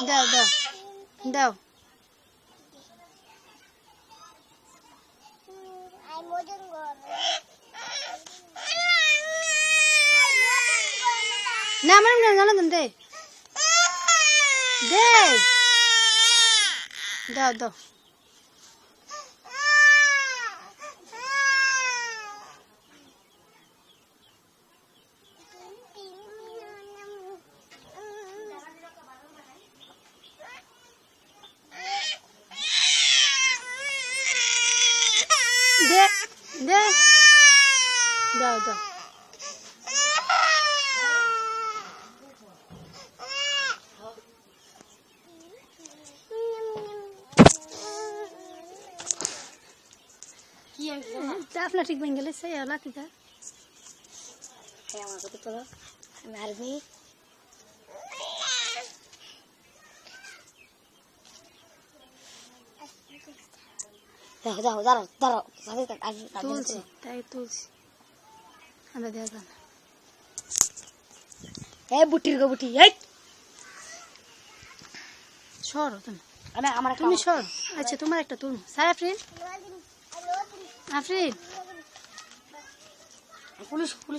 দাও দাও দাও। না আমার না জানো দে দে দাও দাও। দে দে দাও দাও। আপনার ঠিক বন গেলে সেই হলা কি আমার কত পড়ো মারবি দাও দাও দাঁড়াও দাঁড়াও তুলছি তাই তুলছি আমরা দেখা এই বুটির গো বুটি এই সরো তুমি আমার তুমি সর। আচ্ছা তোমার একটা তুল sir Afrin Afrin police police